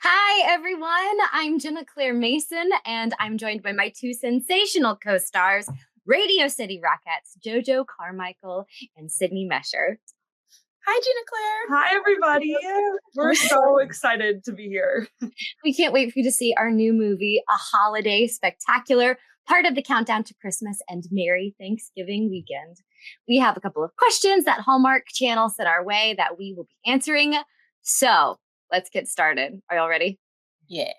Hi, everyone. I'm Ginna Claire Mason, and I'm joined by my two sensational co-stars, Radio City Rockettes, JoJo Carmichael and Sydney Mesher. Hi, Ginna Claire. Hi, everybody. We're so excited to be here. We can't wait for you to see our new movie, A Holiday Spectacular, part of the countdown to Christmas and Merry Thanksgiving weekend. We have a couple of questions that Hallmark Channel sent our way that we will be answering. So let's get started. Are y'all ready? Yeah.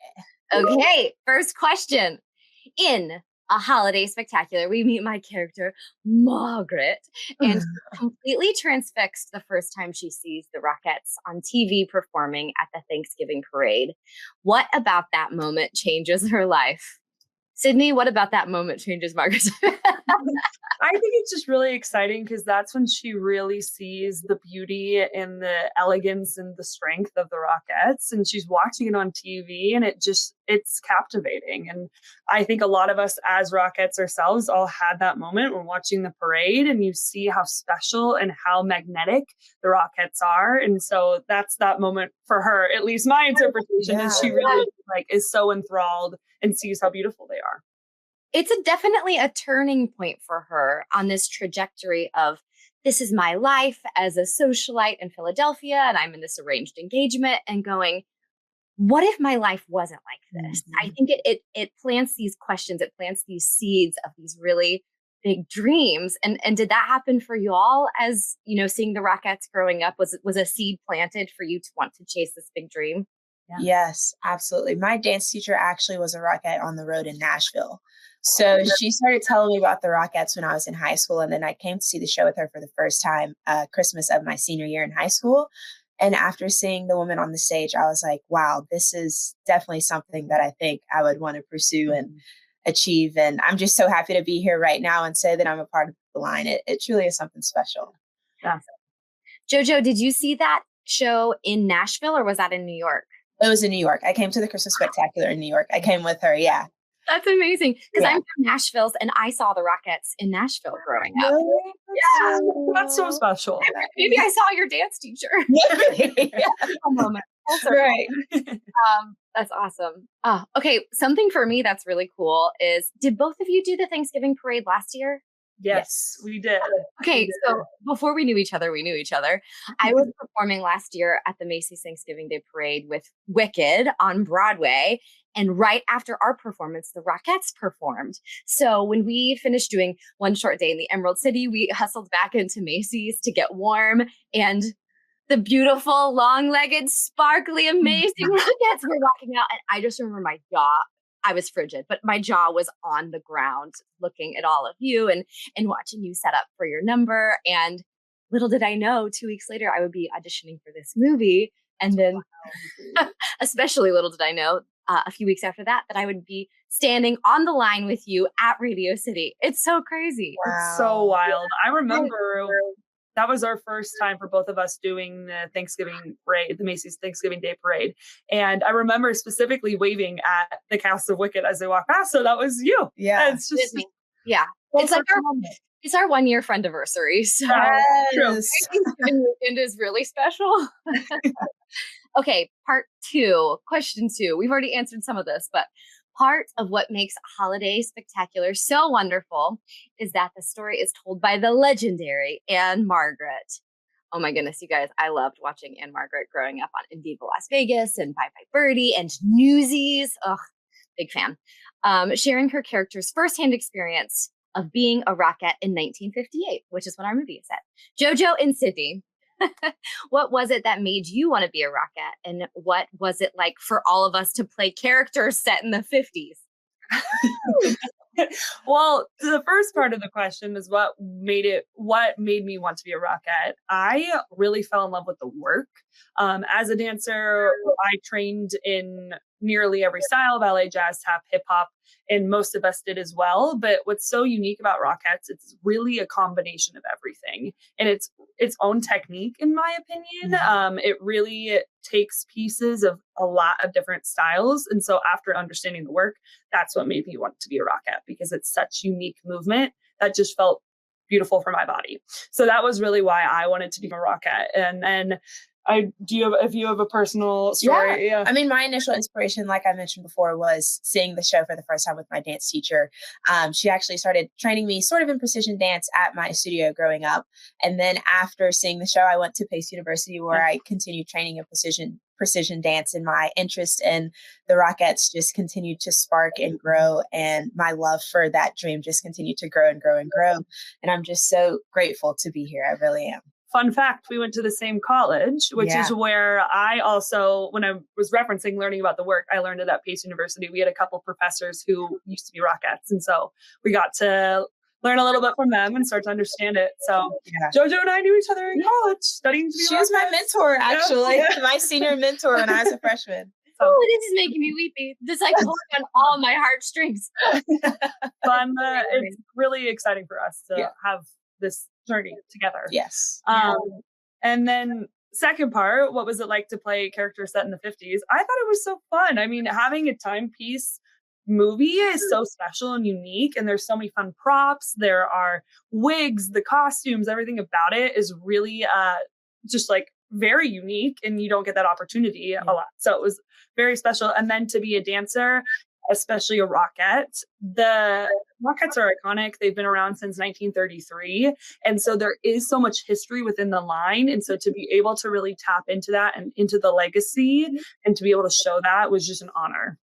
Okay, first question. In A Holiday Spectacular, we meet my character, Margaret, and she's completely transfixed the first time she sees the Rockettes on TV performing at the Thanksgiving parade. What about that moment changes her life? Sydney, what about that moment changes Margaret's life? I think it's just really exciting because that's when she really sees the beauty and the elegance and the strength of the Rockettes. And she's watching it on TV and it's captivating. And I think a lot of us as Rockettes ourselves all had that moment when watching the parade, and you see how special and how magnetic the Rockettes are. And so that's that moment for her, at least my interpretation is she really is so enthralled and sees how beautiful they are. It's definitely a turning point for her on this trajectory of, this is my life as a socialite in Philadelphia, and I'm in this arranged engagement, and going, what if my life wasn't like this? Mm-hmm. I think it plants these questions, it plants these seeds of these really big dreams. And did that happen for you all as, seeing the Rockettes growing up? Was a seed planted for you to want to chase this big dream? Yeah. Yes, absolutely. My dance teacher actually was a Rockette on the road in Nashville. So she started telling me about the Rockettes when I was in high school. And then I came to see the show with her for the first time, Christmas of my senior year in high school. And after seeing the woman on the stage, I was like, wow, this is definitely something that I think I would want to pursue and achieve. And I'm just so happy to be here right now and say that I'm a part of the line. It truly is something special. Yeah. JoJo, did you see that show in Nashville or was that in New York? It was in New York. I came to the Christmas Spectacular in New York. I came with her. Yeah. That's amazing. Because I'm from Nashville and I saw the Rockettes in Nashville growing up. Really? Yeah. That's so special. Maybe I saw your dance teacher. A moment. Right. That's awesome. Oh, okay. Something for me that's really cool is, did both of you do the Thanksgiving parade last year? Yes, we did. Okay, so before we knew each other, we knew each other. I was performing last year at the Macy's Thanksgiving Day Parade with Wicked on Broadway. And right after our performance, the Rockettes performed. So when we finished doing One Short Day in the Emerald City, we hustled back into Macy's to get warm. And the beautiful, long-legged, sparkly, amazing Rockettes were walking out. And I just remember my jaw. I was frigid, but my jaw was on the ground looking at all of you and watching you set up for your number. And little did I know, 2 weeks later, I would be auditioning for this movie. And then especially little did I know, a few weeks after that I would be standing on the line with you at Radio City. It's so crazy. Wow. It's so wild. I remember that was our first time for both of us doing the Thanksgiving parade, the Macy's Thanksgiving Day Parade. And I remember specifically waving at the cast of Wicked as they walked past. So that was you. Yeah. It's just, yeah. It's like it's our 1 year friendiversary. So yes. Thanksgiving weekend is really special. Okay, part 2, question 2. We've already answered some of this, but part of what makes Holiday Spectacular so wonderful is that the story is told by the legendary Anne Margaret. Oh my goodness, you guys, I loved watching Anne Margaret growing up on In Viva Las Vegas and Bye Bye Birdie and Newsies. Ugh, big fan. Sharing her character's firsthand experience of being a Rockette in 1958, which is when our movie is set. JoJo and Sydney. What was it that made you want to be a Rockette? And what was it like for all of us to play characters set in the 50s? Well, the first part of the question is what made me want to be a Rockette. I really fell in love with the work. As a dancer, I trained in nearly every style: ballet, jazz, tap, hip hop, and most of us did as well. But what's so unique about Rockettes, it's really a combination of everything, and it's its own technique, in my opinion. It really takes pieces of a lot of different styles. And so after understanding the work, that's what made me want to be a Rockette, because it's such unique movement that just felt beautiful for my body. So that was really why I wanted to be a Rockette. And then if you have a personal story? Yeah. I mean, my initial inspiration, like I mentioned before, was seeing the show for the first time with my dance teacher. She actually started training me sort of in precision dance at my studio growing up. And then after seeing the show, I went to Pace University where I continued training in precision dance, and my interest in the Rockettes just continued to spark and grow, and my love for that dream just continued to grow and grow and grow. And I'm just so grateful to be here. I really am. Fun fact, we went to the same college, which is where I also, when I was referencing learning about the work, I learned it at Pace University. We had a couple professors who used to be Rockettes. And so we got to learn a little bit from them and start to understand it. So JoJo and I knew each other in college, studying to be She was my mentor, actually. Yeah. My senior mentor when I was a freshman. Oh, this is making me weepy. This like pulling on all my heartstrings. Fun. It's really exciting for us to have this journey together. Yes. And then second part, what was it like to play characters set in the 50s? I thought it was so fun. I mean, having a timepiece movie is so special and unique, and there's so many fun props. There are wigs, the costumes, everything about it is really just like very unique, and you don't get that opportunity a lot. So it was very special. And then to be a dancer, especially a Rockette. The Rockettes are iconic. They've been around since 1933. And so there is so much history within the line. And so to be able to really tap into that and into the legacy and to be able to show that was just an honor.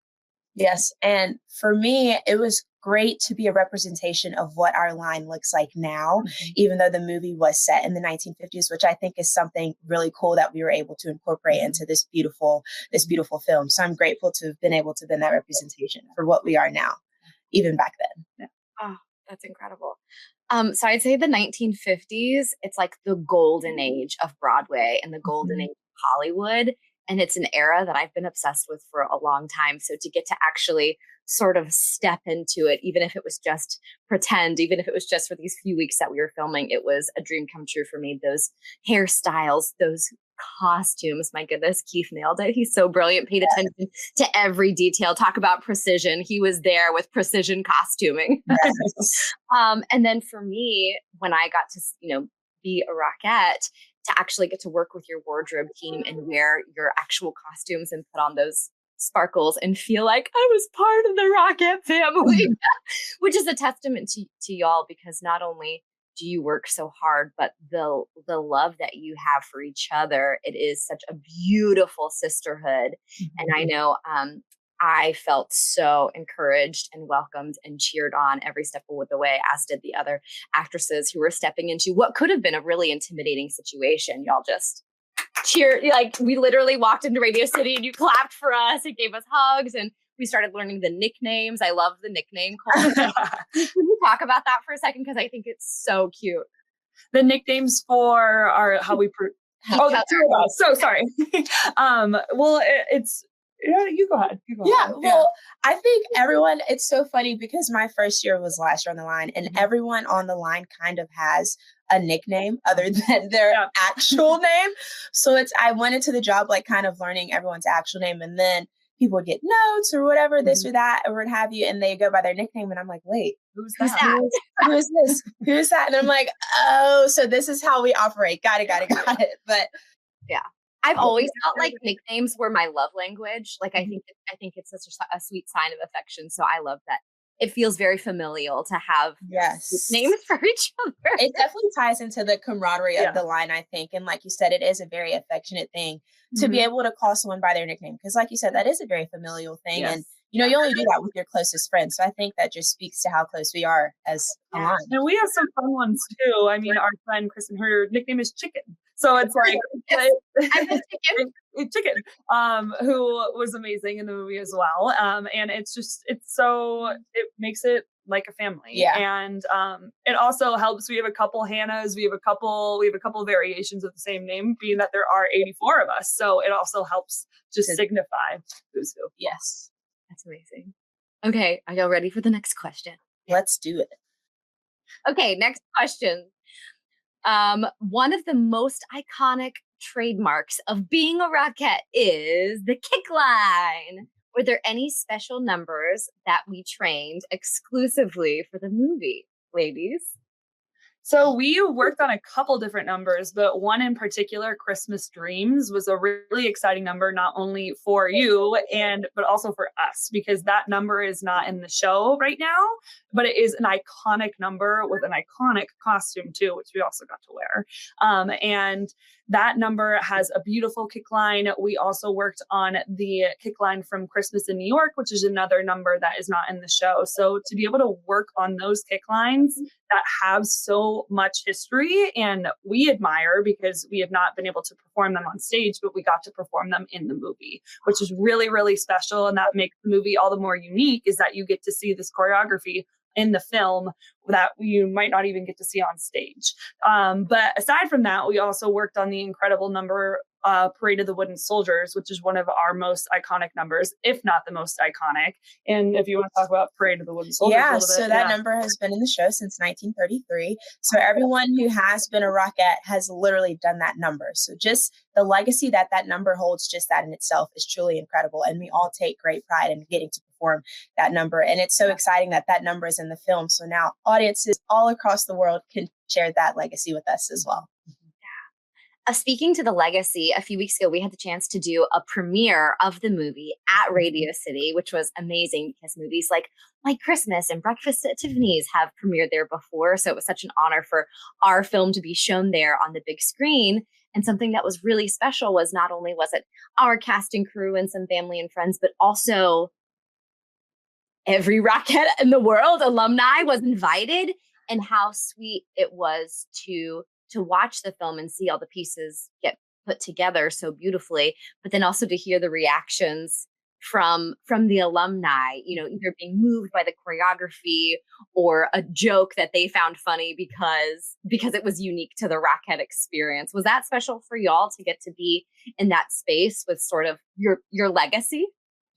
Yes. And for me, it was great to be a representation of what our line looks like now, even though the movie was set in the 1950s, which I think is something really cool that we were able to incorporate into this beautiful film. So I'm grateful to have been able to be that representation for what we are now, even back then. Yeah. Oh, that's incredible. So I'd say the 1950s, it's like the golden age of Broadway and the golden age of Hollywood. And it's an era that I've been obsessed with for a long time. So to get to actually sort of step into it, even if it was just pretend, even if it was just for these few weeks that we were filming, it was a dream come true for me. Those hairstyles, those costumes, my goodness, Keith nailed it. He's so brilliant, paid attention to every detail. Talk about precision. He was there with precision costuming. And then for me, when I got to, be a Rockette, to actually get to work with your wardrobe team and wear your actual costumes and put on those sparkles and feel like I was part of the Rockette family, which is a testament to y'all, because not only do you work so hard, but the love that you have for each other, it is such a beautiful sisterhood. And I know I felt so encouraged and welcomed and cheered on every step of the way, as did the other actresses who were stepping into what could have been a really intimidating situation. Y'all just cheered. Like, we literally walked into Radio City and you clapped for us and gave us hugs, and we started learning the nicknames. I love the nickname culture. Can you talk about that for a second? Because I think it's so cute. The nicknames for our how we the two of us. So sorry. Well, it's you go ahead. Well, I think everyone, it's so funny because my first year was last year on the line, and everyone on the line kind of has a nickname other than their actual name. So I went into the job like kind of learning everyone's actual name, and then people would get notes or whatever, this or that, or what have you, and they go by their nickname, and I'm like, wait, who's that? Who is this? Who's that? And I'm like, oh, so this is how we operate. Got it. But yeah. I've always felt like nicknames were my love language. Like, I think it's such a sweet sign of affection. So I love that. It feels very familial to have names for each other. It definitely ties into the camaraderie of the line, I think. And like you said, it is a very affectionate thing to be able to call someone by their nickname. Because like you said, that is a very familial thing. Yes. And, you only do that with your closest friends. So I think that just speaks to how close we are as a line. And we have some fun ones too. I mean, our friend Kristen, her nickname is Chicken. So it's like Chicken, who was amazing in the movie as well. And it makes it like a family. Yeah. And it also helps. We have a couple Hannahs. We have a couple variations of the same name, being that there are 84 of us. So it also helps just signify who's who. Yes. That's amazing. Okay. Are y'all ready for the next question? Let's do it. Okay. Next question. One of the most iconic trademarks of being a Rockette is the kick line. Were there any special numbers that we trained exclusively for the movie, ladies? So we worked on a couple different numbers, but one in particular, Christmas Dreams, was a really exciting number, not only for you but also for us, because that number is not in the show right now, but it is an iconic number with an iconic costume too, which we also got to wear. And that number has a beautiful kick line. We also worked on the kick line from Christmas in New York, which is another number that is not in the show. So to be able to work on those kick lines that have so much history and we admire, because we have not been able to perform them on stage, but we got to perform them in the movie, which is really, really special. And that makes the movie all the more unique, is that you get to see this choreography in the film that you might not even get to see on stage. But aside from that, we also worked on the incredible number Parade of the Wooden Soldiers, which is one of our most iconic numbers, if not the most iconic. And if you want to talk about Parade of the Wooden Soldiers a little bit. So that number has been in the show since 1933. So everyone who has been a Rockette has literally done that number. So just the legacy that that number holds, just that in itself is truly incredible. And we all take great pride in getting to perform that number. And it's so exciting that that number is in the film. So now audiences all across the world can share that legacy with us as well. Speaking to the legacy, a few weeks ago, we had the chance to do a premiere of the movie at Radio City, which was amazing because movies like White Christmas and Breakfast at Tiffany's have premiered there before. So it was such an honor for our film to be shown there on the big screen. And something that was really special was not only was it our cast and crew and some family and friends, but also every Rockette in the world, alumni, was invited. And how sweet it was to watch the film and see all the pieces get put together so beautifully, but then also to hear the reactions from the alumni, either being moved by the choreography or a joke that they found funny because it was unique to the Rockette experience. Was that special for y'all to get to be in that space with sort of your legacy?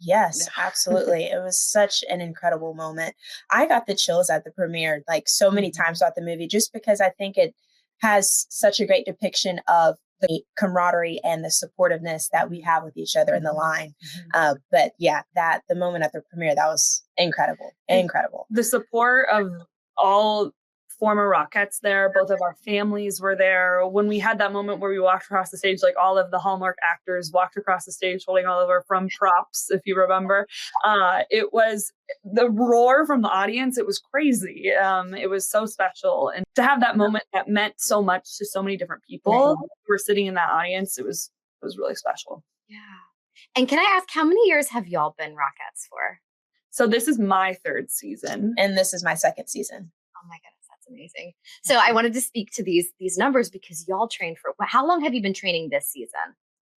Yes, absolutely. It was such an incredible moment. I got the chills at the premiere like so many times throughout the movie, just because I think it has such a great depiction of the camaraderie and the supportiveness that we have with each other in the line. But yeah, the moment at the premiere, that was incredible. The support of all former Rockettes there, both of our families were there. When we had that moment where we walked across the stage, like all of the Hallmark actors walked across the stage holding Oliver from props, if you remember. It was the roar from the audience. It was crazy. It was so special. And to have that moment that meant so much to so many different people who were sitting in that audience, it was really special. Yeah. And can I ask, how many years have y'all been Rockettes for? So this is my third season. And this is my second season. Oh my goodness. Amazing. So I wanted to speak to these numbers because y'all trained for, how long have you been training this season?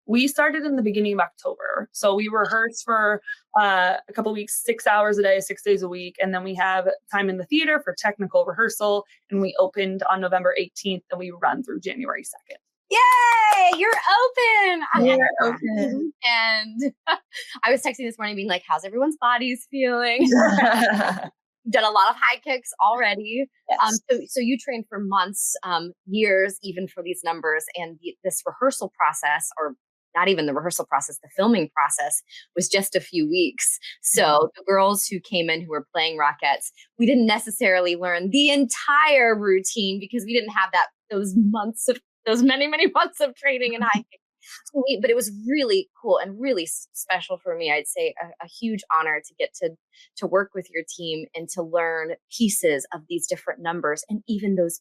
We started in the beginning of October. So we rehearsed for a couple of weeks, 6 hours a day, 6 days a week. And then we have time in the theater for technical rehearsal. And we opened on November 18th and we run through January 2nd. Yay! You're open. You're open. And I was texting this morning being like, how's everyone's bodies feeling? Done a lot of high kicks already. Yes. So you trained for months, years, even for these numbers. And this rehearsal process, or not even the rehearsal process, the filming process was just a few weeks. So the girls who came in who were playing Rockettes, we didn't necessarily learn the entire routine because we didn't have those many months of training and high kicks. But it was really cool and really special for me. I'd say a huge honor to get to work with your team and to learn pieces of these different numbers, and even those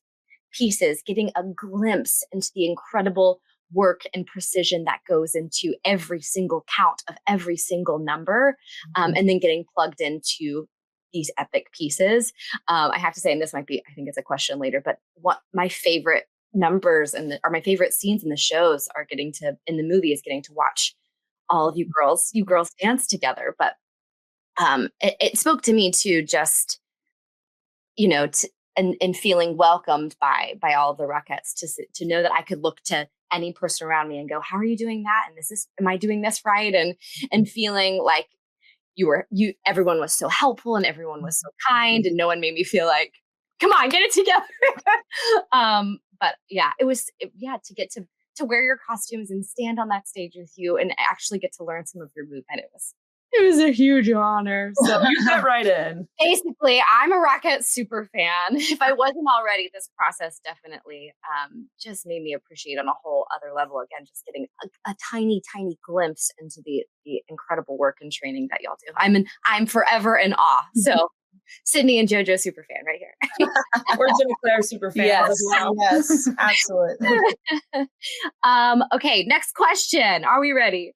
pieces, getting a glimpse into the incredible work and precision that goes into every single count of every single number, and then getting plugged into these epic pieces. I have to say, and this might be, I think it's a question later, but what my favorite numbers or my favorite scenes in the shows in the movie is getting to watch all of you girls dance together. But it spoke to me too, just and feeling welcomed by all the Rockettes to know that I could look to any person around me and go, how are you doing that? And am I doing this right? And feeling like everyone was so helpful and everyone was so kind, and no one made me feel like, come on, get it together. But yeah, to get to wear your costumes and stand on that stage with you and actually get to learn some of your movement. It was a huge honor. So You fit right in. basically, I'm a Rockette super fan. If I wasn't already, this process definitely just made me appreciate on a whole other level. Again, just getting a tiny, tiny glimpse into the incredible work and training that y'all do. I'm forever in awe. So Sydney and JoJo super fan right here. Or Ginna Claire super fan as well. Yes, absolutely. Okay, next question. Are we ready?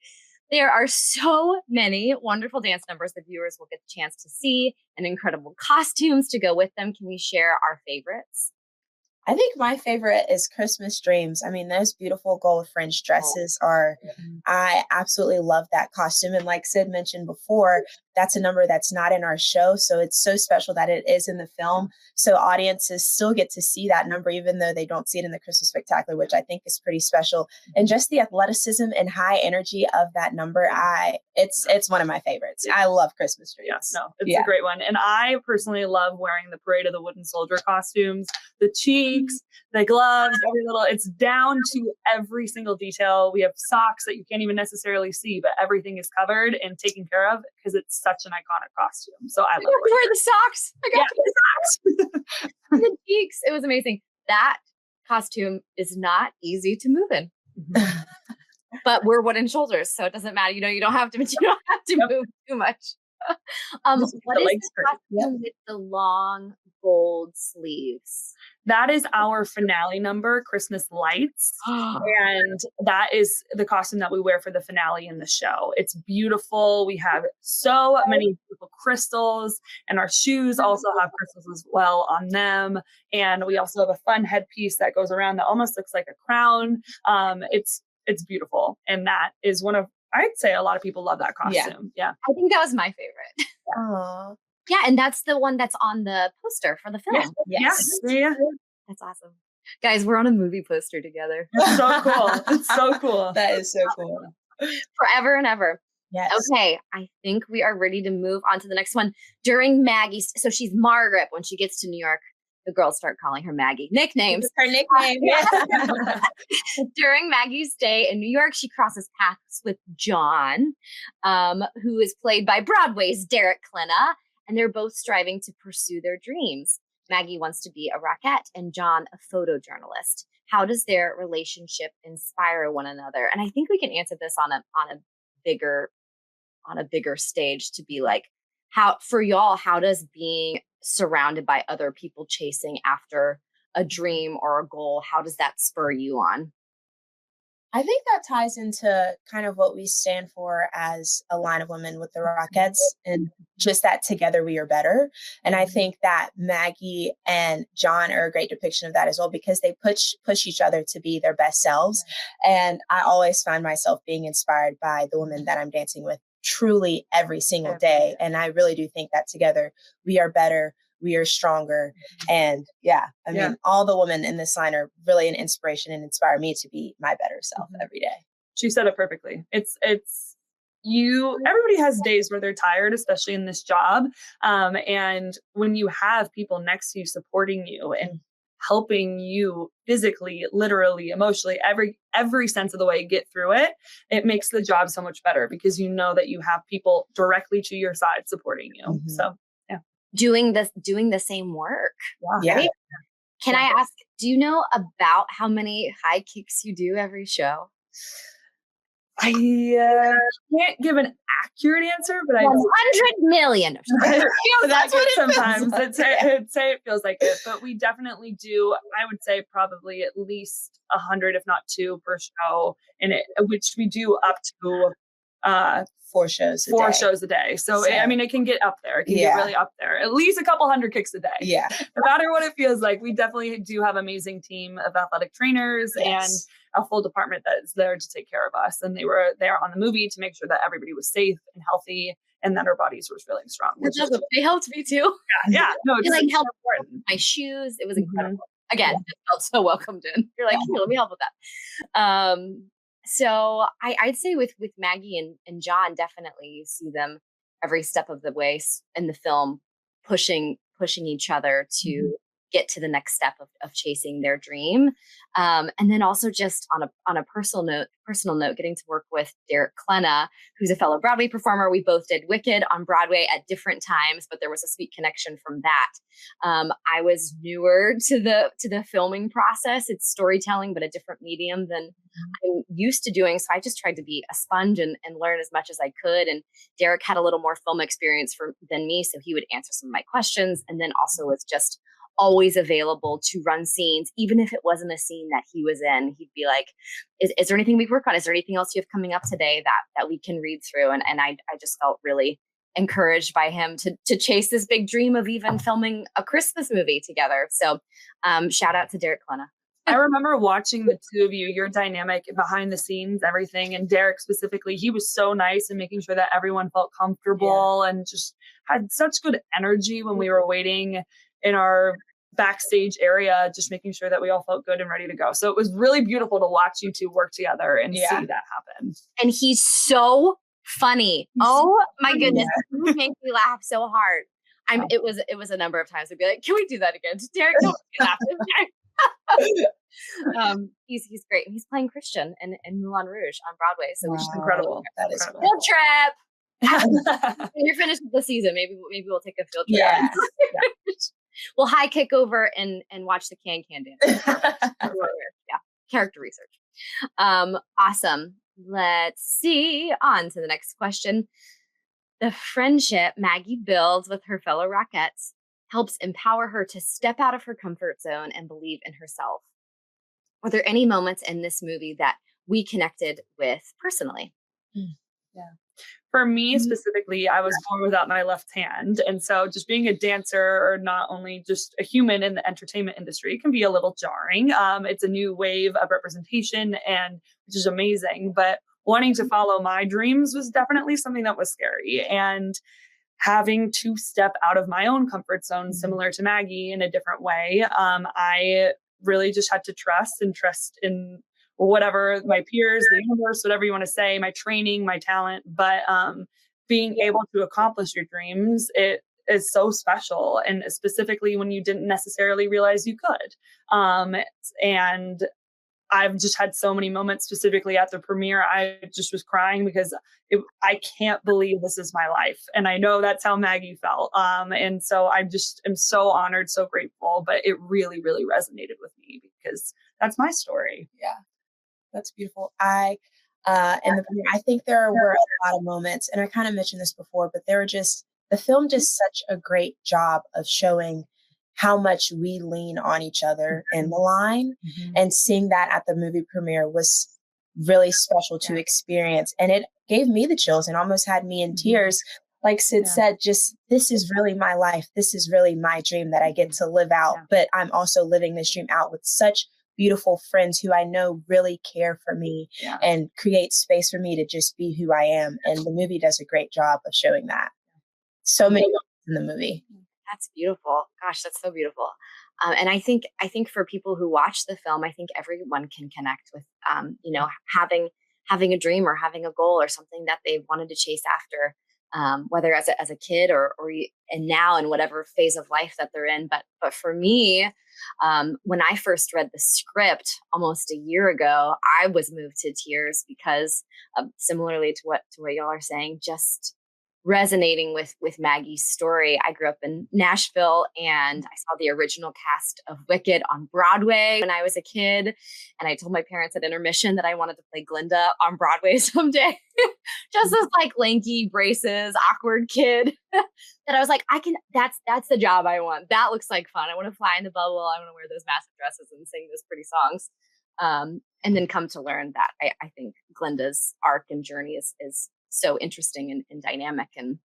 There are so many wonderful dance numbers the viewers will get the chance to see and incredible costumes to go with them. Can we share our favorites? I think my favorite is Christmas Dreams. I mean, those beautiful gold fringe dresses are, I absolutely love that costume. And like Sid mentioned before, that's a number that's not in our show. So it's so special that it is in the film. So audiences still get to see that number, even though they don't see it in the Christmas Spectacular, which I think is pretty special. And just the athleticism and high energy of that number, it's one of my favorites. I love Christmas Dreams. Yes, no, it's a great one. And I personally love wearing the Parade of the Wooden Soldier costumes, the cheeks, the gloves, every little, it's down to every single detail. We have socks that you can't even necessarily see, but everything is covered and taken care of because it's such an iconic costume. So I love it. Wear the socks. I got the socks. The cheeks. It was amazing. That costume is not easy to move in. But we're wooden shoulders, so it doesn't matter. You don't have to move too much. What is the costume with the long gold sleeves? That is our finale number, Christmas Lights. And that is the costume that we wear for the finale in the show. It's beautiful. We have so many beautiful crystals, and our shoes also have crystals as well on them. And we also have a fun headpiece that goes around that almost looks like a crown. It's beautiful. And that is I'd say a lot of people love that costume. Yeah. I think that was my favorite. Aww. Yeah, and that's the one that's on the poster for the film. Yes. Yeah. That's awesome. Guys, we're on a movie poster together. That's so cool. It's so cool. That is so cool. Forever and ever. Yes. Okay, I think we are ready to move on to the next one. During Maggie's, so she's Margaret. When she gets to New York, the girls start calling her Maggie. Nicknames. Her nickname. During Maggie's stay in New York, she crosses paths with John, who is played by Broadway's Derek Klena, and they're both striving to pursue their dreams. Maggie wants to be a Rockette and John a photojournalist. How does their relationship inspire one another? And I think we can answer this on a bigger stage to be like, how does being surrounded by other people chasing after a dream or a goal, how does that spur you on? I think that ties into kind of what we stand for as a line of women with the Rockettes, and just that together we are better. And I think that Maggie and John are a great depiction of that as well, because they push each other to be their best selves. And I always find myself being inspired by the women that I'm dancing with truly every single day. And I really do think that together we are better, we are stronger. And I mean, all the women in this line are really an inspiration and inspire me to be my better self every day. She said it perfectly. Everybody has days where they're tired, especially in this job. And when you have people next to you supporting you and helping you physically, literally, emotionally, every sense of the way get through it, it makes the job so much better because you know that you have people directly to your side supporting you. Mm-hmm. So doing the same work. Yeah. Right? Can I ask, do you know about how many high kicks you do every show? I can't give an accurate answer, but 100 million. That's what sometimes. I'd say it feels like it, but we definitely do. I would say probably at least 100, if not 2 per show, which we do up to 4 shows a day. So I mean, it can get up there. It can get really up there. At least a couple hundred kicks a day. Yeah. No matter what it feels like, we definitely do have an amazing team of athletic trainers and a full department that is there to take care of us. And they were there on the movie to make sure that everybody was safe and healthy and that our bodies were feeling strong. They helped me too. Yeah. No, it's like helped my shoes. It was incredible. Again, it felt so welcomed in. You're like, hey, let me help with that. So I'd say with Maggie and John, definitely you see them every step of the way in the film pushing each other to get to the next step of chasing their dream. And then also just on a personal note, getting to work with Derek Klena, who's a fellow Broadway performer. We both did Wicked on Broadway at different times, but there was a sweet connection from that. I was newer to the filming process. It's storytelling, but a different medium than I'm used to doing. So I just tried to be a sponge and learn as much as I could. And Derek had a little more film experience than me, so he would answer some of my questions, and then also was just always available to run scenes, even if it wasn't a scene that he was in. He'd be like, is there anything we can work on? Is there anything else you have coming up today that we can read through? And I just felt really encouraged by him to chase this big dream of even filming a Christmas movie together. So shout out to Derek Klena. I remember watching the two of you, your dynamic behind the scenes, everything. And Derek specifically, he was so nice in making sure that everyone felt comfortable and just had such good energy when we were waiting in our backstage area, just making sure that we all felt good and ready to go. So it was really beautiful to watch you two work together and see that happen. And he's so funny. Oh my goodness. He makes me laugh so hard. It was a number of times I'd be like, can we do that again? Derek, don't laugh. He's great. He's playing Christian in Moulin Rouge on Broadway. So which is incredible. That is incredible. Field trip. When you're finished with the season, maybe we'll take a field trip. Yeah. We'll high kick over and watch the can dance. Yeah, character research. Awesome. Let's see. On to the next question. The friendship Maggie builds with her fellow Rockettes helps empower her to step out of her comfort zone and believe in herself. Were there any moments in this movie that we connected with personally? Yeah. For me specifically, I was born without my left hand. And so just being a dancer, or not only just a human in the entertainment industry, can be a little jarring. It's a new wave of representation, and which is amazing. But wanting to follow my dreams was definitely something that was scary. And having to step out of my own comfort zone, similar to Maggie, in a different way, I really just had to trust in whatever my peers, the universe, whatever you want to say, my training, my talent. But being able to accomplish your dreams, it is so special. And specifically when you didn't necessarily realize you could. And I've just had so many moments, specifically at the premiere. I just was crying because I can't believe this is my life. And I know that's how Maggie felt. And so I just am so honored, so grateful, but it really, really resonated with me because that's my story. Yeah, that's beautiful. I think there were a lot of moments, and I kind of mentioned this before, but the film did such a great job of showing how much we lean on each other in the line, and seeing that at the movie premiere was really special to experience. And it gave me the chills and almost had me in tears. Like Sid said, just, this is really my life. This is really my dream that I get to live out, but I'm also living this dream out with such beautiful friends who I know really care for me and create space for me to just be who I am. And the movie does a great job of showing that. So many moments in the movie. That's beautiful. Gosh, that's so beautiful. And I think for people who watch the film, I think everyone can connect with, having a dream or having a goal or something that they wanted to chase after, whether as a kid or and now in whatever phase of life that they're in. But for me, when I first read the script almost a year ago, I was moved to tears because similarly to what y'all are saying, just resonating with Maggie's story. I grew up in Nashville, and I saw the original cast of Wicked on Broadway when I was a kid. And I told my parents at intermission that I wanted to play Glinda on Broadway someday. Just this like lanky braces, awkward kid that I was like, that's the job I want. That looks like fun. I want to fly in the bubble. I want to wear those massive dresses and sing those pretty songs. And then come to learn that I think Glinda's arc and journey is so interesting and dynamic. And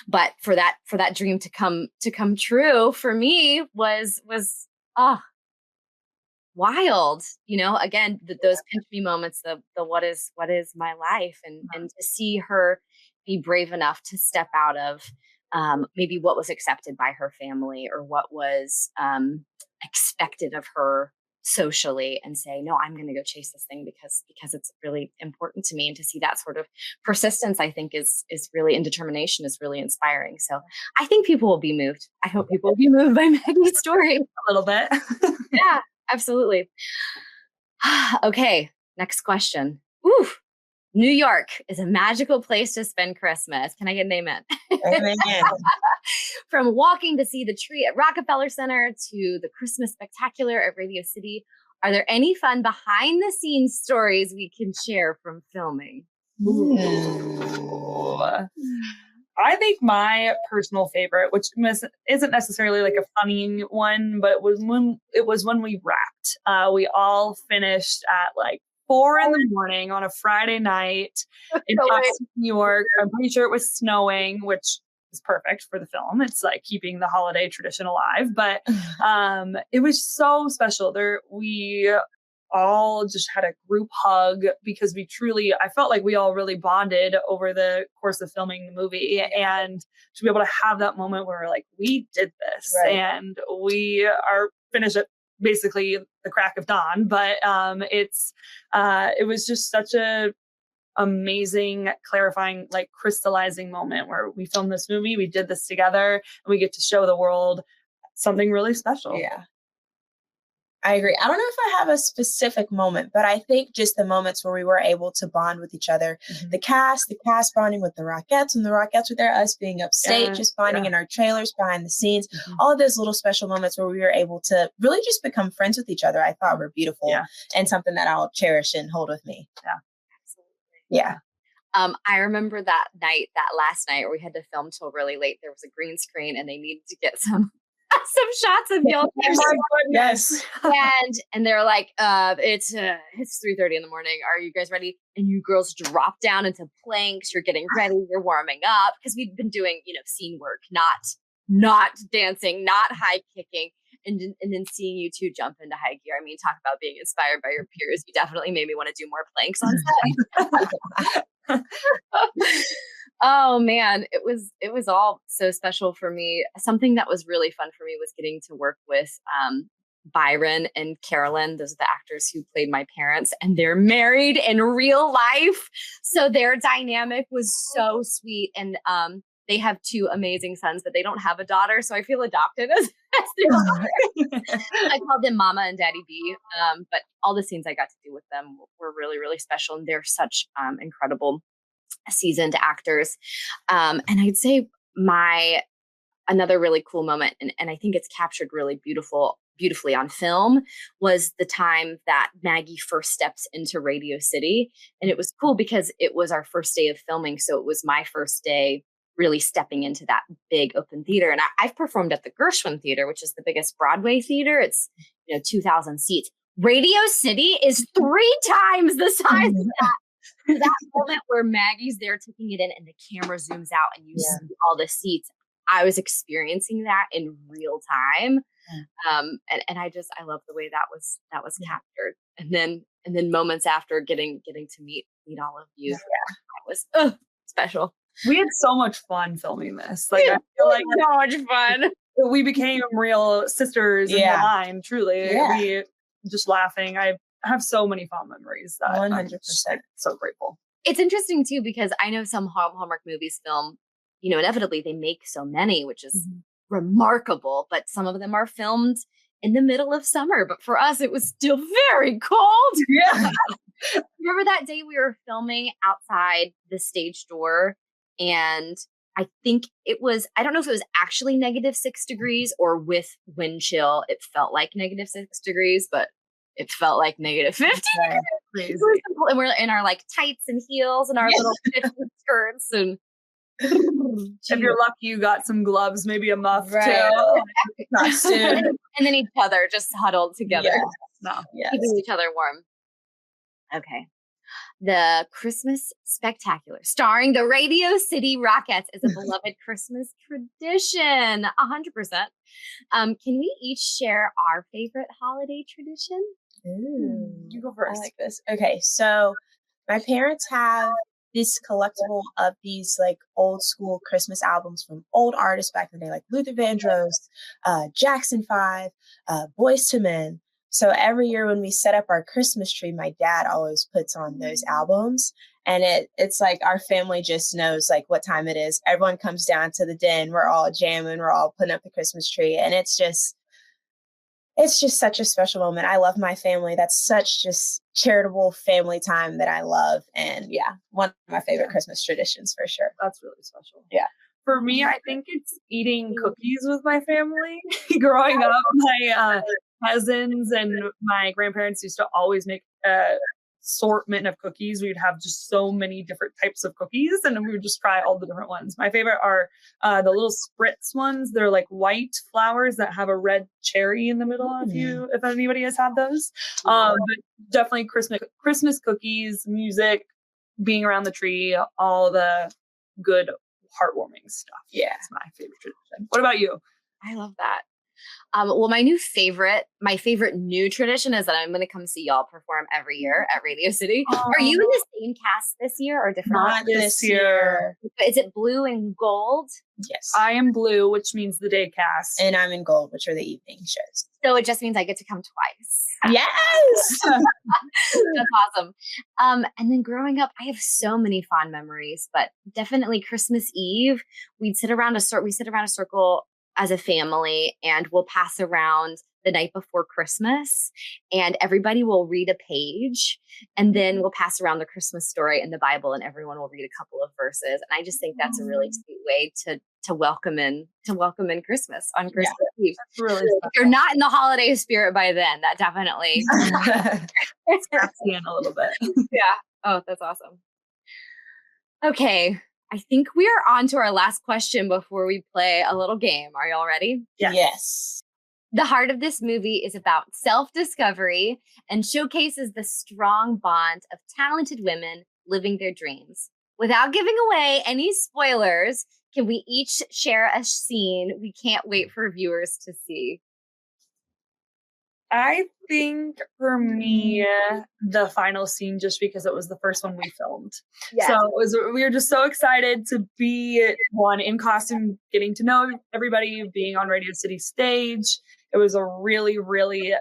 but for that dream to come true for me was wild. Again, those pinch me moments, the what is my life, and to see her be brave enough to step out of maybe what was accepted by her family or what was expected of her socially and say, no, I'm going to go chase this thing because it's really important to me. And to see that sort of persistence, I think is really, and determination is really inspiring. So I think people will be moved. I hope people will be moved by Maggie's story. A little bit. Yeah, absolutely. Okay, next question. Ooh, New York is a magical place to spend Christmas. Can I get an amen? Amen. From walking to see the tree at Rockefeller Center to the Christmas spectacular at Radio City, are there any fun behind the scenes stories we can share from filming? Ooh. I think my personal favorite, which isn't necessarily like a funny one, but it was when we wrapped. We all finished at like 4 a.m. on a Friday night in upstate New York. I'm pretty sure it was snowing, which is perfect for the film. It's like keeping the holiday tradition alive. But it was so special. We all just had a group hug because I felt like we all really bonded over the course of filming the movie, and to be able to have that moment where we're like, we did this, and we are finished at basically the crack of dawn. But it was just such a amazing, clarifying, like crystallizing moment where we filmed this movie, we did this together, and we get to show the world something really special. Yeah. I agree. I don't know if I have a specific moment, but I think just the moments where we were able to bond with each other, the cast bonding with the Rockettes, and the Rockettes were there, us being upstate, just bonding in our trailers behind the scenes, all of those little special moments where we were able to really just become friends with each other, I thought were beautiful and something that I'll cherish and hold with me. Yeah, absolutely. Yeah. I remember that last night where we had to film till really late. There was a green screen and they needed to get some shots of y'all. Yes. And they're like, it's 3:30 in the morning. Are you guys ready? And you girls drop down into planks. You're getting ready. You're warming up because we've been doing, scene work, not dancing, not high kicking. And then seeing you two jump into high gear. I mean, talk about being inspired by your peers. You definitely made me want to do more planks on set. Oh man, it was all so special for me. Something that was really fun for me was getting to work with Byron and Carolyn. Those are the actors who played my parents, and they're married in real life. So their dynamic was so sweet. And they have 2 amazing sons, but they don't have a daughter. So I feel adopted as their daughter. I called them Mama and Daddy B. But all the scenes I got to do with them were really, really special. And they're such incredible seasoned actors. And I'd say another really cool moment, and I think it's captured really beautifully on film, was the time that Maggie first steps into Radio City. And it was cool because it was our first day of filming. So it was my first day really stepping into that big open theater. And I've performed at the Gershwin Theater, which is the biggest Broadway theater. It's 2,000 seats. Radio City is 3 times the size of that. That moment where Maggie's there taking it in and the camera zooms out and you see all the seats. I was experiencing that in real time. And I love the way that was captured. And then moments after getting to meet all of you. That was special. We had so much fun filming this. Like I feel like so much fun. We became real sisters in the line, truly. Yeah. We just laughing. I have so many fond memories that 100%. I'm just, so grateful. It's interesting too, because I know some Hallmark movies film, inevitably they make so many, which is remarkable, but some of them are filmed in the middle of summer. But for us, it was still very cold. Yeah. Remember that day we were filming outside the stage door, and I think I don't know if it was actually -6 degrees or with wind chill, it felt like -6 degrees, but it felt like -50. Crazy. And we're in our like tights and heels and our little skirts. And if you're lucky, you got some gloves, maybe a muff too. And then each other just huddled together, keeping each other warm. Okay. The Christmas Spectacular, starring the Radio City Rockettes, is a beloved Christmas tradition. 100%. Can we each share our favorite holiday tradition? Ooh, you go first. I like this. Okay, so my parents have this collectible of these like old school Christmas albums from old artists back in the day, like Luther Vandross, Jackson 5, Boyz II Men. So every year when we set up our Christmas tree, my dad always puts on those albums. And it's like our family just knows like what time it is. Everyone comes down to the den. We're all jamming. We're all putting up the Christmas tree. And it's just such a special moment. I love my family. That's such just charitable family time that I love. And yeah, one of my favorite Christmas traditions for sure. That's really special. Yeah. For me, I think it's eating cookies with my family. Growing up, my cousins and my grandparents used to always make a assortment of cookies. We would have just so many different types of cookies, and we would just try all the different ones. My favorite are the little spritz ones. They're like white flowers that have a red cherry in the middle. If anybody has had those, but definitely Christmas cookies, music, being around the tree, all the good heartwarming stuff. Yeah, it's my favorite tradition. What about you? I love that. Well, my favorite new tradition is that I'm going to come see y'all perform every year at Radio City. Are you in the same cast this year or different? Not this year. Is it blue and gold? Yes. I am blue, which means the day cast. And I'm in gold, which are the evening shows. So it just means I get to come twice. Yes. That's awesome. And then growing up, I have so many fond memories, but definitely Christmas Eve, we sit around a circle as a family, and we'll pass around the night before Christmas, and everybody will read a page, and then we'll pass around the Christmas story in the Bible, and everyone will read a couple of verses. And I just think that's a really sweet way to welcome in Christmas on Christmas Eve. That's really if you're not in the holiday spirit by then, that definitely snaps you in a little bit. Yeah. Oh, that's awesome. Okay. I think we are on to our last question before we play a little game. Are y'all ready? Yes. The heart of this movie is about self-discovery and showcases the strong bond of talented women living their dreams. Without giving away any spoilers, can we each share a scene we can't wait for viewers to see? I think for me, the final scene, just because it was the first one we filmed. Yes. So we were just so excited to be in costume, getting to know everybody, being on Radio City stage. It was a really, really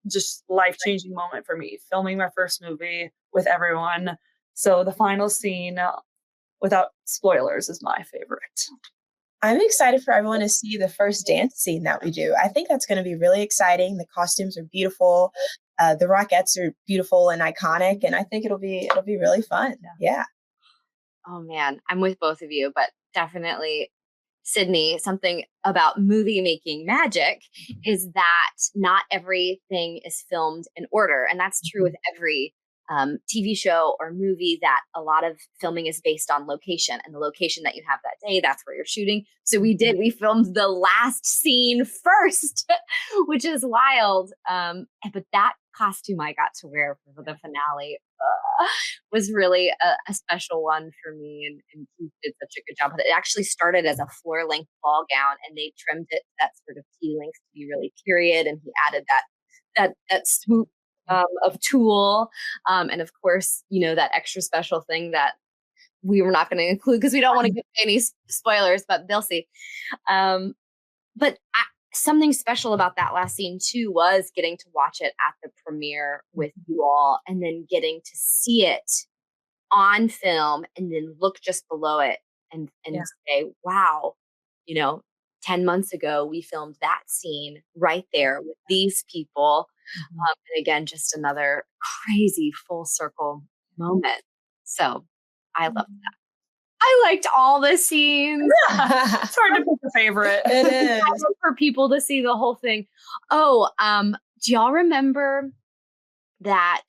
just life-changing moment for me, filming my first movie with everyone. So the final scene, without spoilers, is my favorite. I'm excited for everyone to see the first dance scene that we do. I think that's going to be really exciting. The costumes are beautiful. The Rockettes are beautiful and iconic, and I think it'll be really fun. Yeah. Oh man, I'm with both of you, but definitely Sydney, something about movie making magic is that not everything is filmed in order, and that's true with every TV show or movie, that a lot of filming is based on location, and the location that you have that day, that's where you're shooting. So we filmed the last scene first, which is wild. But that costume I got to wear for the finale was really a special one for me, and Keith did such a good job with it. It actually started as a floor length ball gown, and they trimmed it that sort of T-length to be really period, and he added that swoop of tulle, and of course, that extra special thing that we were not going to include because we don't want to give any spoilers, but they'll see. But something special about that last scene too was getting to watch it at the premiere with you all, and then getting to see it on film, and then look just below it and say, wow, 10 months ago, we filmed that scene right there with these people. And again, just another crazy full circle moment. So I love that. I liked all the scenes. It's hard to pick a favorite. It is. For people to see the whole thing. Oh, do y'all remember that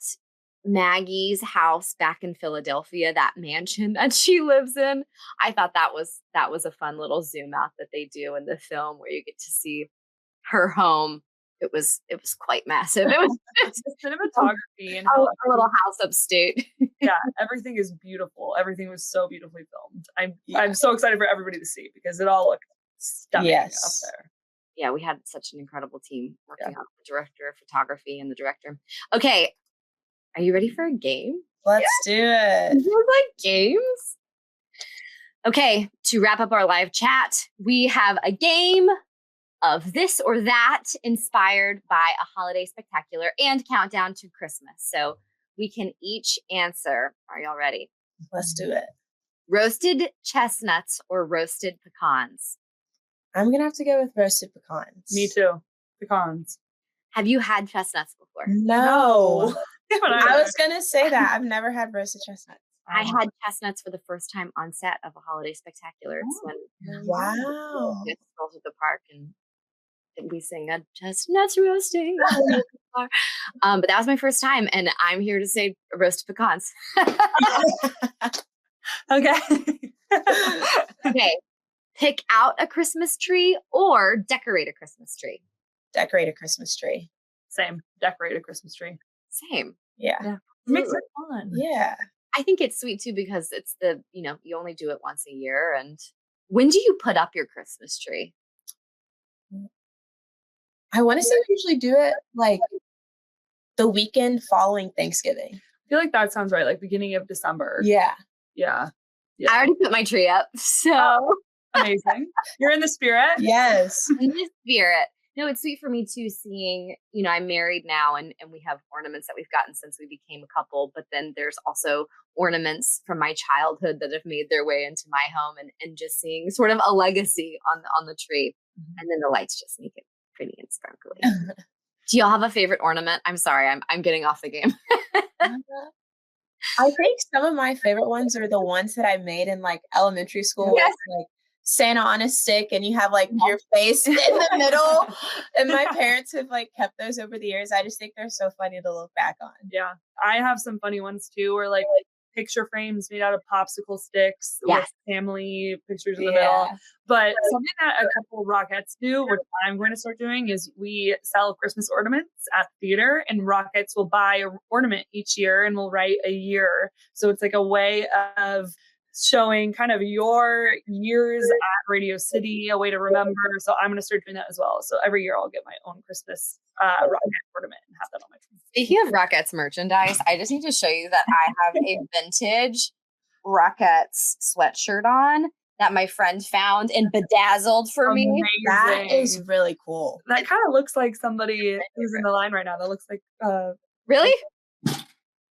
Maggie's house back in Philadelphia, that mansion that she lives in? I thought that was a fun little zoom out that they do in the film, where you get to see her home. It was quite massive. It was cinematography and a little house upstate. Yeah, everything is beautiful. Everything was so beautifully filmed. I'm so excited for everybody to see, because it all looked stunning up there. Yeah, we had such an incredible team working on the director of photography and the director. Okay, are you ready for a game? Let's do it. You like games? Okay, to wrap up our live chat, we have a game of this or that inspired by a holiday spectacular and countdown to Christmas. So we can each answer. Are y'all ready? Let's do it. Roasted chestnuts or roasted pecans? I'm going to have to go with roasted pecans. Me too. Pecans. Have you had chestnuts before? No. I was I going to say that. I've never had roasted chestnuts. I had chestnuts for the first time on set of a holiday spectacular. It's when Wow. we stroll to the park and we sing a chestnuts roasting. But that was my first time, and I'm here to say roasted pecans. Okay. Okay. Pick out a Christmas tree or decorate a Christmas tree. Decorate a Christmas tree. Same. Decorate a Christmas tree. Same. Yeah. Makes it fun. Yeah. I think it's sweet too because it's you only do it once a year. And when do you put up your Christmas tree? I want to say we usually do it like the weekend following Thanksgiving. I feel like that sounds right. Like beginning of December. Yeah. Yeah. I already put my tree up. So Amazing. You're in the spirit. Yes. in the spirit. No, it's sweet for me too, seeing, I'm married now and we have ornaments that we've gotten since we became a couple, but then there's also ornaments from my childhood that have made their way into my home and just seeing sort of a legacy on the tree. Mm-hmm. And then the lights just make it pretty and sparkly. Do y'all have a favorite ornament? I'm sorry, I'm getting off the game. I think some of my favorite ones are the ones that I made in like elementary school. Yes. Like Santa on a stick and you have like your face in the middle. And my parents have like kept those over the years. I just think they're so funny to look back on. Yeah. I have some funny ones too, or like picture frames made out of popsicle sticks with family pictures in the middle. But something that a couple of Rockettes do, which I'm going to start doing, is we sell Christmas ornaments at the theater, and Rockettes will buy an ornament each year and we'll write a year. So it's like a way of showing kind of your years at Radio City, a way to remember. So I'm going to start doing that as well. So every year I'll get my own Christmas Rockette ornament and have that on my tree. Speaking of Rockettes merchandise, I just need to show you that I have a vintage Rockettes sweatshirt on that my friend found and bedazzled for me. That is really cool. That kind of looks like somebody who's in the line right now. That looks like really?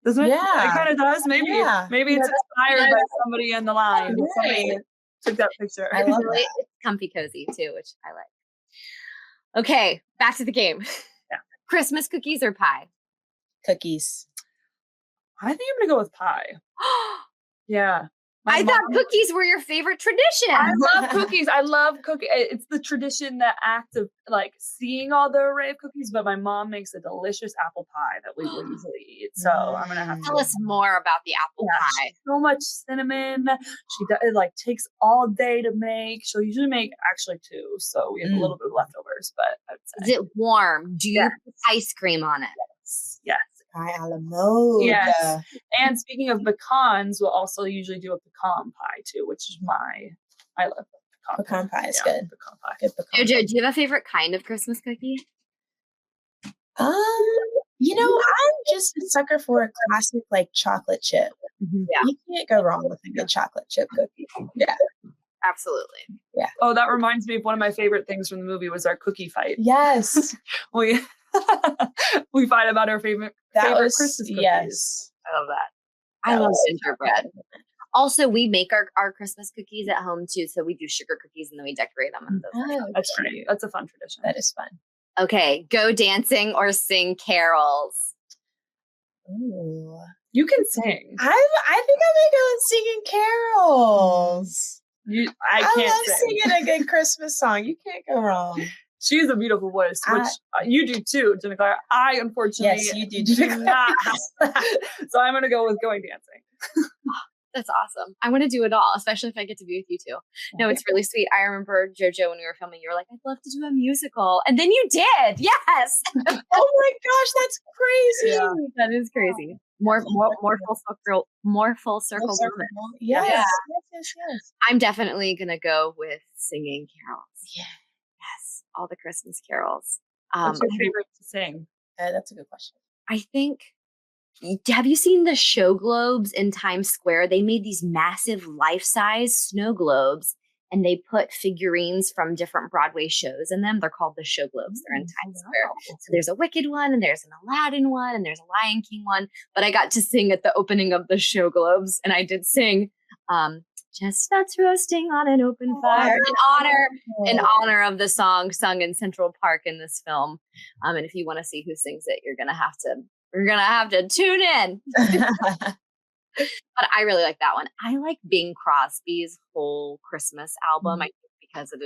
Doesn't it? Yeah. It kind of does. Maybe it's inspired by somebody in the line. Right. Somebody took that picture. I love that. It's comfy cozy too, which I like. Okay, back to the game. Yeah. Christmas cookies or pie? Cookies. I think I'm gonna go with pie. Yeah. I thought cookies were your favorite tradition. I love cookies. I love cookies. It's the tradition, the act of like seeing all the array of cookies. But my mom makes a delicious apple pie that we will usually eat. So I'm gonna have to tell us more about the apple pie. So much cinnamon. It like takes all day to make. She'll usually make actually 2, so we have a little bit of leftovers. But I would say, is it warm? Do you put ice cream on it? Yes. Pie a la mode. Yes. And speaking of pecans, we'll also usually do a pecan pie too, which is I love pecan pie. Is good. Pecan pie. Good pecan. JoJo, do you have a favorite kind of Christmas cookie? I'm just a sucker for a classic like chocolate chip. Mm-hmm. Yeah. You can't go wrong with a good chocolate chip cookie. Yeah. Absolutely. Yeah. Oh, that reminds me of one of my favorite things from the movie was our cookie fight. Yes. we fight about our favorite Christmas cookies. Yes. I love that. I love gingerbread. Also, we make our Christmas cookies at home too. So we do sugar cookies and then we decorate them. And That's great. That's a fun tradition. That is fun. Okay, go dancing or sing carols. Ooh. You can sing. I think I'm gonna go with singing carols. I love singing a good Christmas song. You can't go wrong. She has a beautiful voice, which you do too, Ginna Claire. I unfortunately do not have that. So I'm going to go with going dancing. That's awesome. I want to do it all, especially if I get to be with you two. No, it's really sweet. I remember, JoJo, when we were filming, you were like, I'd love to do a musical. And then you did. Yes. Oh my gosh, that's crazy. Yeah, that is crazy. More full circle. Yes. Yes. I'm definitely going to go with singing carols. Yeah. Yes. All the Christmas carols. What's your favorite to sing? That's a good question. I think, have you seen the show globes in Times Square? They made these massive life-size snow globes and they put figurines from different Broadway shows in them. They're called the Show Globes. They're in Times Square. So there's a Wicked one, and there's an Aladdin one, and there's a Lion King one. But I got to sing at the opening of the Show Globes, and I did sing Chestnuts Roasting on an Open Fire in honor of the song sung in Central Park in this film. And if you want to see who sings it, you're gonna have to tune in. But I really like that one. I like Bing Crosby's whole Christmas album. I think because it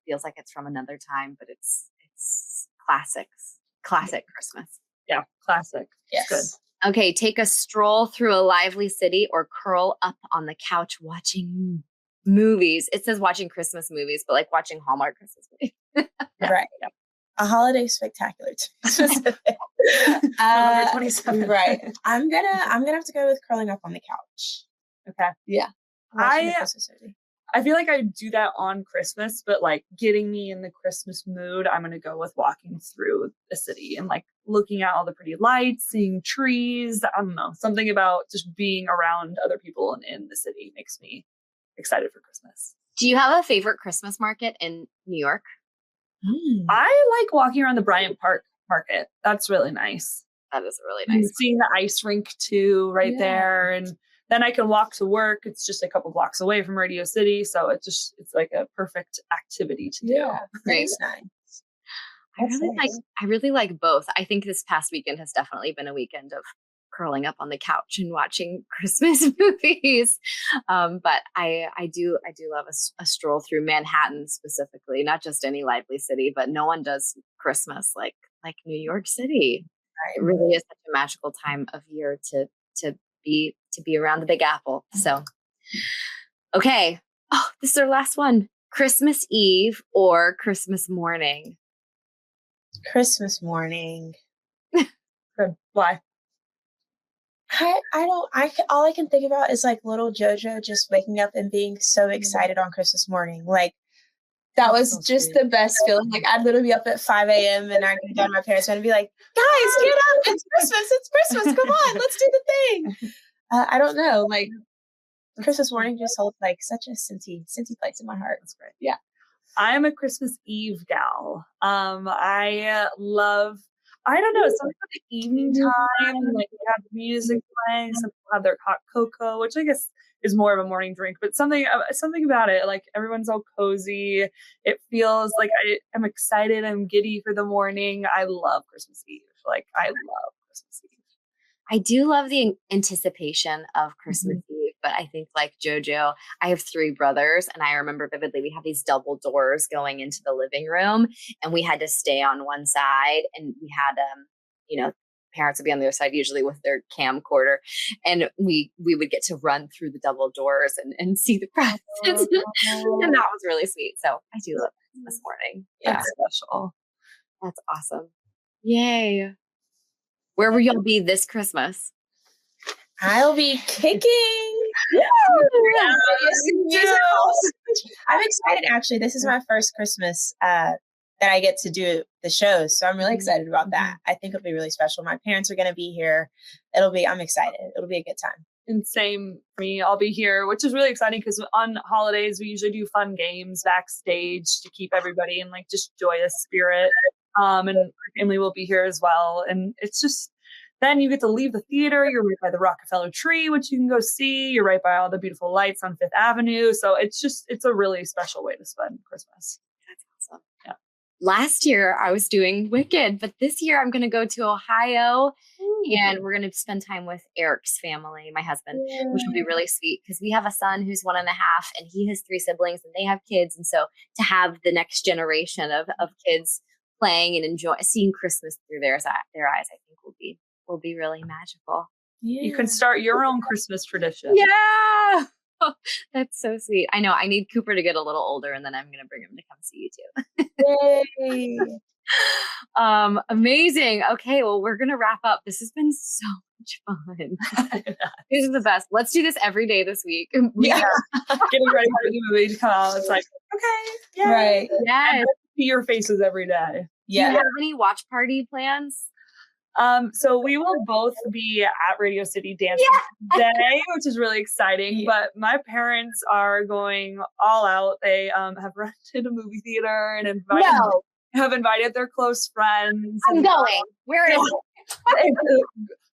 feels like it's from another time, but it's classic Christmas. Yeah, classic. Yes. Good. Okay, take a stroll through a lively city or curl up on the couch watching movies. It says watching Christmas movies, but like watching Hallmark Christmas movies. Right. Yeah. A holiday spectacular. November 27th. Right. I'm gonna have to go with curling up on the couch. Okay. Yeah. I feel like I do that on Christmas, but like getting me in the Christmas mood, I'm going to go with walking through the city and like looking at all the pretty lights, seeing trees. I don't know, something about just being around other people and in the city makes me excited for Christmas. Do you have a favorite Christmas market in New York? I like walking around the Bryant Park Market. That's really nice. That is really nice. And seeing the ice rink too there. And then I can walk to work. It's just a couple blocks away from Radio City. So it's like a perfect activity to do. Yeah, that's nice. I really like both. I think this past weekend has definitely been a weekend of curling up on the couch and watching Christmas movies. But I do love a stroll through Manhattan specifically, not just any lively city, but no one does Christmas like New York City. Right. It really is such a magical time of year to be around the Big Apple. So, okay. Oh, this is our last one. Christmas Eve or Christmas morning? Christmas morning. Good. Why? All I can think about is like little JoJo just waking up and being so excited on Christmas morning. Like that was just the best feeling. Like I'd literally be up at 5 a.m. and I'd go down to my parents' and I'd be like, guys, get up. It's Christmas. Come on, let's do the thing. I don't know. Like Christmas morning just holds like such a scenty place in my heart. That's great. Yeah. I'm a Christmas Eve gal. I don't know, something about the evening time, like we have music playing, some people have their hot cocoa, which I guess is more of a morning drink, but something about it, like everyone's all cozy. It feels like I'm excited, I'm giddy for the morning. I love Christmas Eve. Like I love Christmas Eve. I do love the anticipation of Christmas Eve, but I think like JoJo, I have 3 brothers, and I remember vividly we had these double doors going into the living room, and we had to stay on one side, and we had parents would be on the other side usually with their camcorder, and we would get to run through the double doors and see the presents, and that was really sweet. So I do love Christmas morning. That's special. That's awesome. Yay. Where will y'all be this Christmas? I'll be kicking. I'm excited. Actually, this is my first Christmas that I get to do the shows, so I'm really excited about that. I think it'll be really special. My parents are going to be here. I'm excited. It'll be a good time. And same for me. I'll be here, which is really exciting because on holidays we usually do fun games backstage to keep everybody in like just joyous spirit. And my family will be here as well. And it's just, then you get to leave the theater. You're right by the Rockefeller tree, which you can go see. You're right by all the beautiful lights on Fifth Avenue. So it's a really special way to spend Christmas. That's awesome. Yeah. Last year I was doing Wicked, but this year I'm going to go to Ohio and we're going to spend time with Eric's family, my husband, which will be really sweet because we have a son who's 1.5 and he has 3 siblings and they have kids. And so to have the next generation of kids playing and seeing Christmas through their eyes, I think will be really magical. Yeah. You can start your own Christmas tradition. Yeah. That's so sweet. I know. I need Cooper to get a little older and then I'm going to bring him to come see you too. Yay. Amazing. Okay. Well, we're going to wrap up. This has been so much fun. This is the best. Let's do this every day this week. Yeah. Getting ready for the movie to come out. It's like, okay. Yay. Right. Yes. See your faces every day. Yeah. Do you have any watch party plans? So we will both be at Radio City dancing today, which is really exciting. But my parents are going all out. They have rented a movie theater and have invited their close friends. I'm going. Where is it?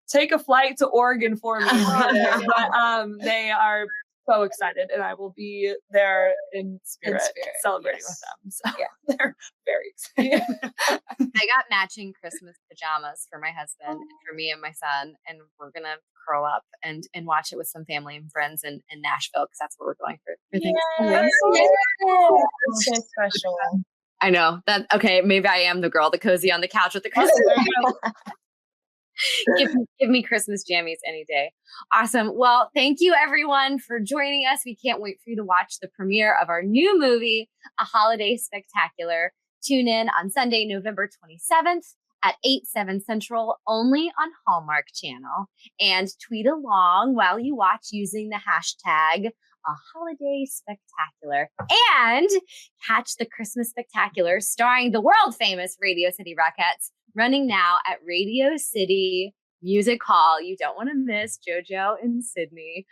Take a flight to Oregon for me. But they are so excited, and I will be there in spirit. Celebrating with them. So they're very excited. I got matching Christmas pajamas for my husband and for me and my son, and we're gonna curl up and watch it with some family and friends in Nashville, because that's where we're going for Thanksgiving. That's so special. I know that. Okay, maybe I am the girl, the cozy on the couch with the Christmas. Give me Christmas jammies any day. Awesome. Well, thank you everyone for joining us. We can't wait for you to watch the premiere of our new movie, A Holiday Spectacular. Tune in on Sunday, November 27th at 8/7 Central, only on Hallmark Channel. And tweet along while you watch using the hashtag A Holiday Spectacular. And catch the Christmas Spectacular starring the world famous Radio City Rockettes, running now at Radio City Music Hall. You don't want to miss JoJo and Sydney.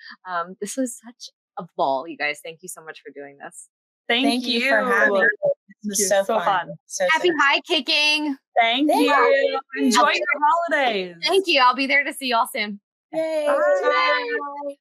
This was such a ball, you guys. Thank you so much for doing this. Thank you for having me. It was so fun. Happy high kicking. Thank you. Enjoy your holidays. Thank you. I'll be there to see y'all soon. Yay. Bye.